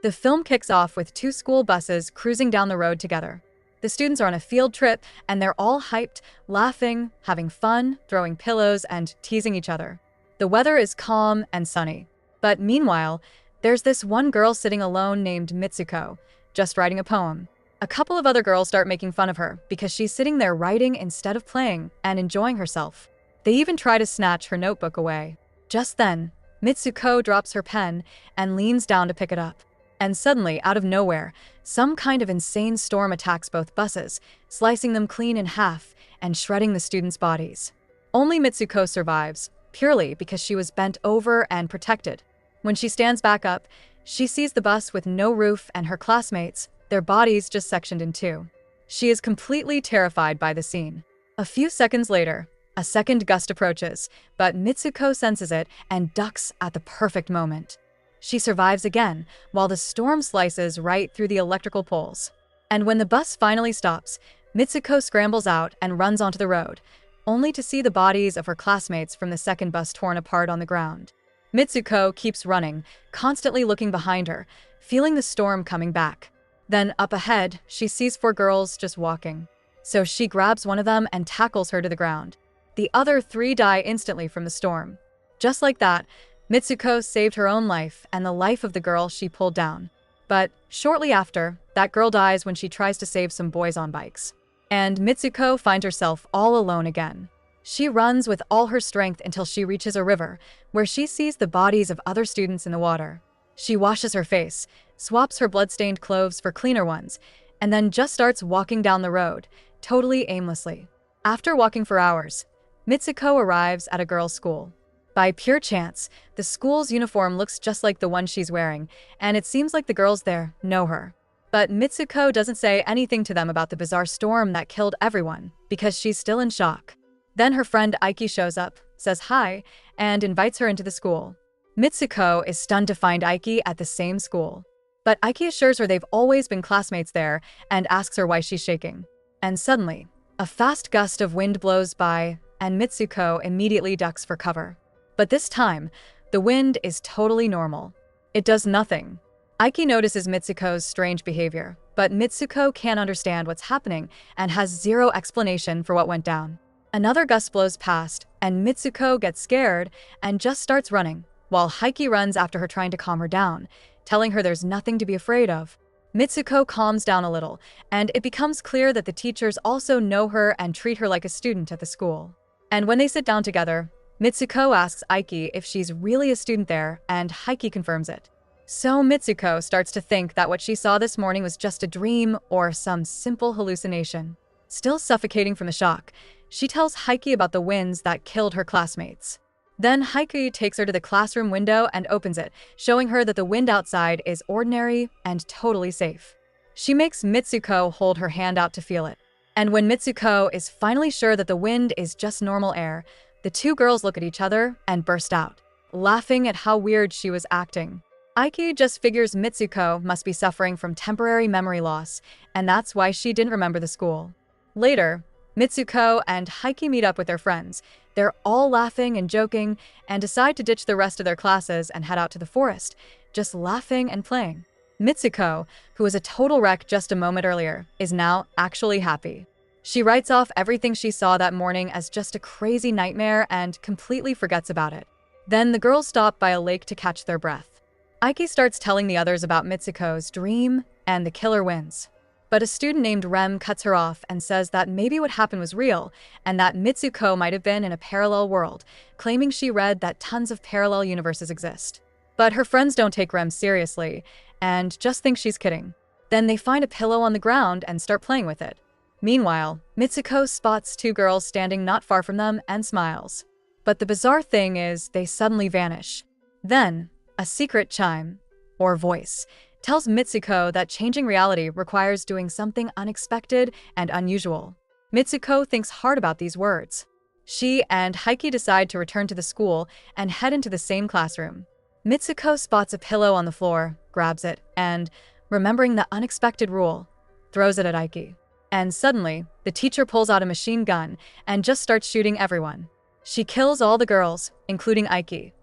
The film kicks off with two school buses cruising down the road together. The students are on a field trip, and they're all hyped, laughing, having fun, throwing pillows, and teasing each other. The weather is calm and sunny. But meanwhile, there's this one girl sitting alone named Mitsuko, just writing a poem. A couple of other girls start making fun of her because she's sitting there writing instead of playing and enjoying herself. They even try to snatch her notebook away. Just then, Mitsuko drops her pen and leans down to pick it up. And suddenly, out of nowhere, some kind of insane storm attacks both buses, slicing them clean in half and shredding the students' bodies. Only Mitsuko survives, purely because she was bent over and protected. When she stands back up, she sees the bus with no roof and her classmates, their bodies just sectioned in two. She is completely terrified by the scene. A few seconds later, a second gust approaches, but Mitsuko senses it and ducks at the perfect moment. She survives again, while the storm slices right through the electrical poles. And when the bus finally stops, Mitsuko scrambles out and runs onto the road, only to see the bodies of her classmates from the second bus torn apart on the ground. Mitsuko keeps running, constantly looking behind her, feeling the storm coming back. Then up ahead, she sees four girls just walking. So she grabs one of them and tackles her to the ground. The other three die instantly from the storm. Just like that, Mitsuko saved her own life and the life of the girl she pulled down. But shortly after, that girl dies when she tries to save some boys on bikes. And Mitsuko finds herself all alone again. She runs with all her strength until she reaches a river, where she sees the bodies of other students in the water. She washes her face, swaps her blood-stained clothes for cleaner ones, and then just starts walking down the road, totally aimlessly. After walking for hours, Mitsuko arrives at a girls' school. By pure chance, the school's uniform looks just like the one she's wearing, and it seems like the girls there know her. But Mitsuko doesn't say anything to them about the bizarre storm that killed everyone, because she's still in shock. Then her friend Aiki shows up, says hi, and invites her into the school. Mitsuko is stunned to find Aiki at the same school. But Aiki assures her they've always been classmates there and asks her why she's shaking. And suddenly, a fast gust of wind blows by, and Mitsuko immediately ducks for cover. But this time, the wind is totally normal. It does nothing. Aiki notices Mitsuko's strange behavior, but Mitsuko can't understand what's happening and has zero explanation for what went down. Another gust blows past, and Mitsuko gets scared and just starts running, while Aiki runs after her trying to calm her down, telling her there's nothing to be afraid of. Mitsuko calms down a little, and it becomes clear that the teachers also know her and treat her like a student at the school. And when they sit down together, Mitsuko asks Aiki if she's really a student there, and Aiki confirms it. So Mitsuko starts to think that what she saw this morning was just a dream or some simple hallucination. Still suffocating from the shock, she tells Aiki about the winds that killed her classmates. Then Aiki takes her to the classroom window and opens it, showing her that the wind outside is ordinary and totally safe. She makes Mitsuko hold her hand out to feel it. And when Mitsuko is finally sure that the wind is just normal air, the two girls look at each other and burst out, laughing at how weird she was acting. Aiki just figures Mitsuko must be suffering from temporary memory loss, and that's why she didn't remember the school. Later, Mitsuko and Aiki meet up with their friends. They're all laughing and joking and decide to ditch the rest of their classes and head out to the forest, just laughing and playing. Mitsuko, who was a total wreck just a moment earlier, is now actually happy. She writes off everything she saw that morning as just a crazy nightmare and completely forgets about it. Then the girls stop by a lake to catch their breath. Aiki starts telling the others about Mitsuko's dream and the killer winds. But a student named Rem cuts her off and says that maybe what happened was real and that Mitsuko might have been in a parallel world, claiming she read that tons of parallel universes exist. But her friends don't take Rem seriously and just think she's kidding. Then they find a pillow on the ground and start playing with it. Meanwhile, Mitsuko spots two girls standing not far from them and smiles. But the bizarre thing is they suddenly vanish. Then, a secret chime, or voice, tells Mitsuko that changing reality requires doing something unexpected and unusual. Mitsuko thinks hard about these words. She and Aiki decide to return to the school and head into the same classroom. Mitsuko spots a pillow on the floor, grabs it, and, remembering the unexpected rule, throws it at Aiki. And suddenly, the teacher pulls out a machine gun and just starts shooting everyone. She kills all the girls, including Aiki.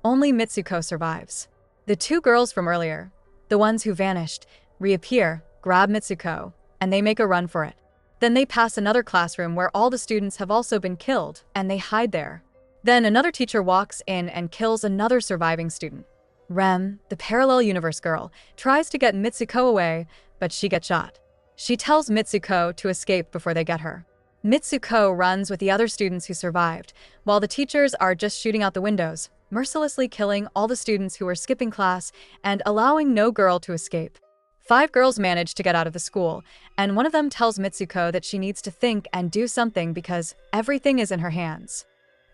Only Mitsuko survives. The two girls from earlier, The ones who vanished reappear, grab Mitsuko, and they make a run for it. Then they pass another classroom where all the students have also been killed, and they hide there. Then another teacher walks in and kills another surviving student. Rem, the parallel universe girl, tries to get Mitsuko away, but she gets shot. She tells Mitsuko to escape before they get her. Mitsuko runs with the other students who survived, while the teachers are just shooting out the windows, mercilessly killing all the students who are skipping class and allowing no girl to escape. 5 girls manage to get out of the school, and one of them tells Mitsuko that she needs to think and do something because everything is in her hands.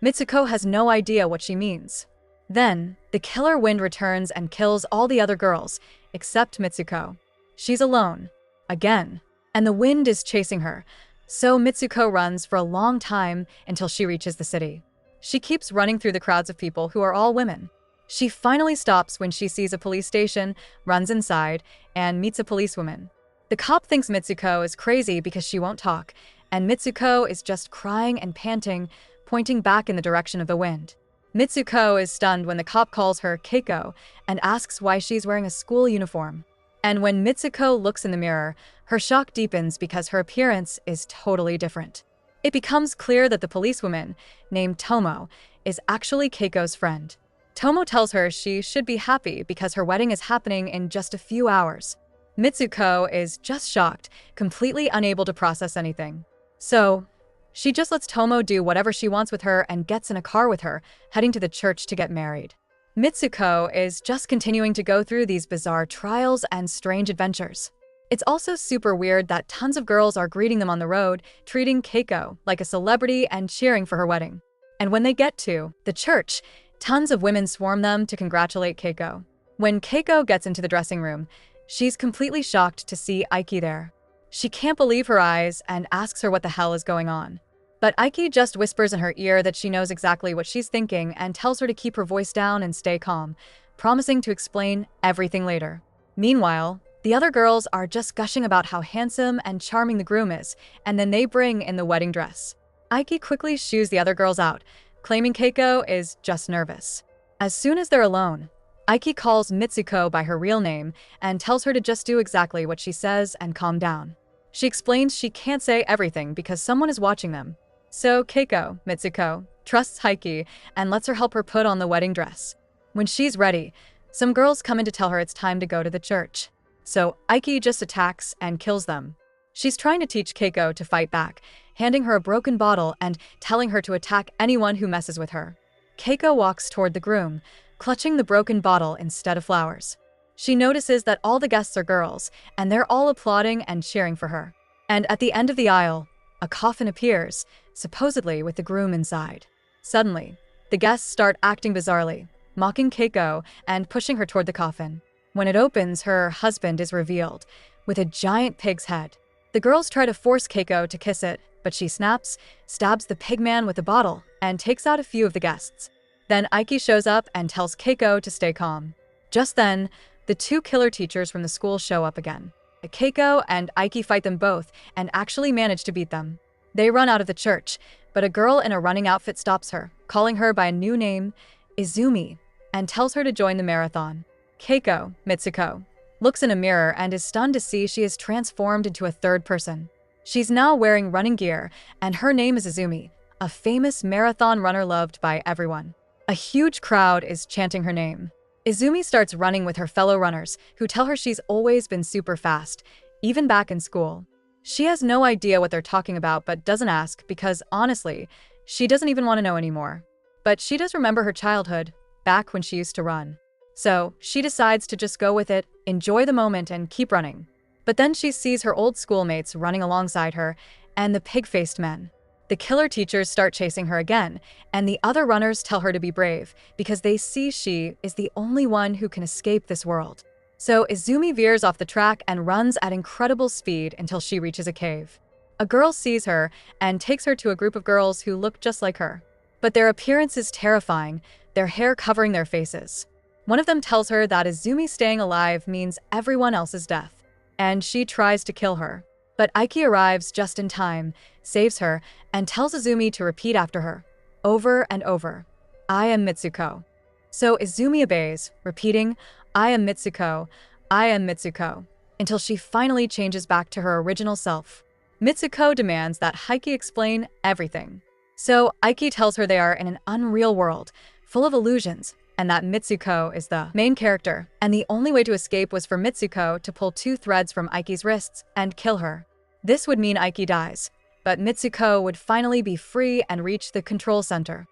Mitsuko has no idea what she means. Then, the killer wind returns and kills all the other girls, except Mitsuko. She's alone, again, and the wind is chasing her, so Mitsuko runs for a long time until she reaches the city. She keeps running through the crowds of people who are all women. She finally stops when she sees a police station, runs inside, and meets a policewoman. The cop thinks Mitsuko is crazy because she won't talk, and Mitsuko is just crying and panting, pointing back in the direction of the wind. Mitsuko is stunned when the cop calls her Keiko and asks why she's wearing a school uniform. And when Mitsuko looks in the mirror, her shock deepens because her appearance is totally different. It becomes clear that the policewoman, named Tomo, is actually Keiko's friend. Tomo tells her she should be happy because her wedding is happening in just a few hours. Mitsuko is just shocked, completely unable to process anything. So, she just lets Tomo do whatever she wants with her and gets in a car with her, heading to the church to get married. Mitsuko is just continuing to go through these bizarre trials and strange adventures. It's also super weird that tons of girls are greeting them on the road, treating Keiko like a celebrity and cheering for her wedding. And when they get to the church, tons of women swarm them to congratulate Keiko. When Keiko gets into the dressing room, she's completely shocked to see Aiki there. She can't believe her eyes and asks her what the hell is going on. But Aiki just whispers in her ear that she knows exactly what she's thinking and tells her to keep her voice down and stay calm, promising to explain everything later. Meanwhile, the other girls are just gushing about how handsome and charming the groom is, and then they bring in the wedding dress. Aiki quickly shoos the other girls out, claiming Keiko is just nervous. As soon as they're alone, Aiki calls Mitsuko by her real name and tells her to just do exactly what she says and calm down. She explains she can't say everything because someone is watching them. So Keiko, Mitsuko, trusts Aiki and lets her help her put on the wedding dress. When she's ready, some girls come in to tell her it's time to go to the church. So Aiki just attacks and kills them. She's trying to teach Keiko to fight back, handing her a broken bottle and telling her to attack anyone who messes with her. Keiko walks toward the groom, clutching the broken bottle instead of flowers. She notices that all the guests are girls, and they're all applauding and cheering for her. And at the end of the aisle, a coffin appears, supposedly with the groom inside. Suddenly, the guests start acting bizarrely, mocking Keiko and pushing her toward the coffin. When it opens, her husband is revealed, with a giant pig's head. The girls try to force Keiko to kiss it, but she snaps, stabs the pig man with a bottle, and takes out a few of the guests. Then Aiki shows up and tells Keiko to stay calm. Just then, the 2 killer teachers from the school show up again. Keiko and Aiki fight them both and actually manage to beat them. They run out of the church, but a girl in a running outfit stops her, calling her by a new name, Izumi, and tells her to join the marathon. Keiko, Mitsuko, looks in a mirror and is stunned to see she is transformed into a third person. She's now wearing running gear, and her name is Izumi, a famous marathon runner loved by everyone. A huge crowd is chanting her name. Izumi starts running with her fellow runners, who tell her she's always been super fast, even back in school. She has no idea what they're talking about but doesn't ask because, honestly, she doesn't even want to know anymore. But she does remember her childhood, back when she used to run. So, she decides to just go with it, enjoy the moment, and keep running. But then she sees her old schoolmates running alongside her, and the pig-faced men. The killer teachers start chasing her again, and the other runners tell her to be brave, because they see she is the only one who can escape this world. So Izumi veers off the track and runs at incredible speed until she reaches a cave. A girl sees her and takes her to a group of girls who look just like her. But their appearance is terrifying, their hair covering their faces. One of them tells her that Izumi staying alive means everyone else's death, and she tries to kill her. But Aiki arrives just in time, saves her, and tells Izumi to repeat after her, over and over, "I am Mitsuko." So Izumi obeys, repeating, "I am Mitsuko, "I am Mitsuko," until she finally changes back to her original self. Mitsuko demands that Heike explain everything. So Aiki tells her they are in an unreal world, full of illusions, and that Mitsuko is the main character, and the only way to escape was for Mitsuko to pull two threads from Aiki's wrists and kill her. This would mean Aiki dies, but Mitsuko would finally be free and reach the control center.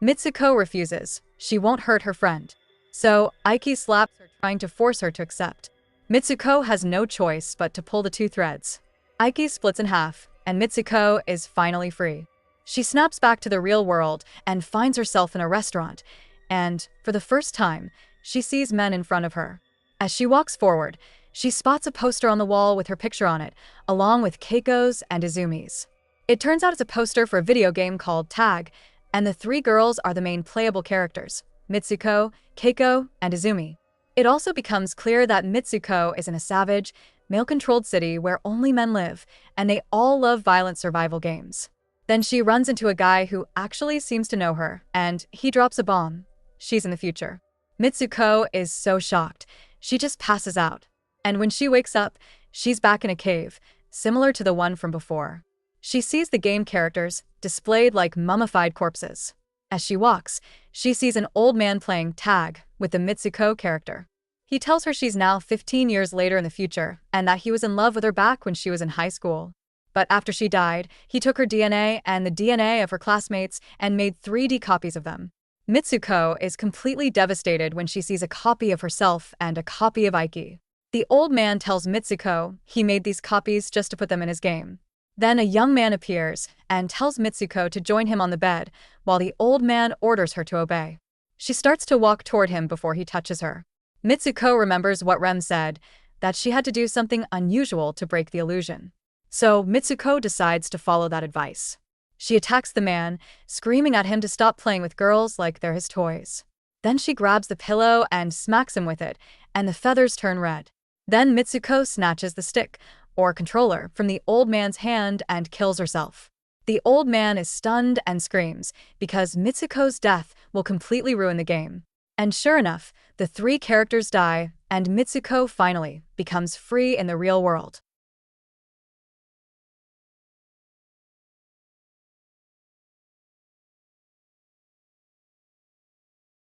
Mitsuko refuses. She won't hurt her friend. So Aiki slaps her, trying to force her to accept. Mitsuko has no choice but to pull the two threads. Aiki splits in half, and Mitsuko is finally free. She snaps back to the real world and finds herself in a restaurant, and, for the first time, she sees men in front of her. As she walks forward, she spots a poster on the wall with her picture on it, along with Keiko's and Izumi's. It turns out it's a poster for a video game called Tag, and the three girls are the main playable characters: Mitsuko, Keiko, and Izumi. It also becomes clear that Mitsuko is in a savage, male-controlled city where only men live, and they all love violent survival games. Then she runs into a guy who actually seems to know her, and he drops a bomb. She's in the future. Mitsuko is so shocked, she just passes out. And when she wakes up, she's back in a cave, similar to the one from before. She sees the game characters displayed like mummified corpses. As she walks, she sees an old man playing tag with the Mitsuko character. He tells her she's now 15 years later in the future, and that he was in love with her back when she was in high school. But after she died, he took her DNA and the DNA of her classmates and made 3D copies of them. Mitsuko is completely devastated when she sees a copy of herself and a copy of Aiki. The old man tells Mitsuko he made these copies just to put them in his game. Then a young man appears and tells Mitsuko to join him on the bed, while the old man orders her to obey. She starts to walk toward him before he touches her. Mitsuko remembers what Rem said, that she had to do something unusual to break the illusion. So Mitsuko decides to follow that advice. She attacks the man, screaming at him to stop playing with girls like they're his toys. Then she grabs the pillow and smacks him with it, and the feathers turn red. Then Mitsuko snatches the stick, or controller, from the old man's hand and kills herself. The old man is stunned and screams, because Mitsuko's death will completely ruin the game. And sure enough, the three characters die, and Mitsuko finally becomes free in the real world.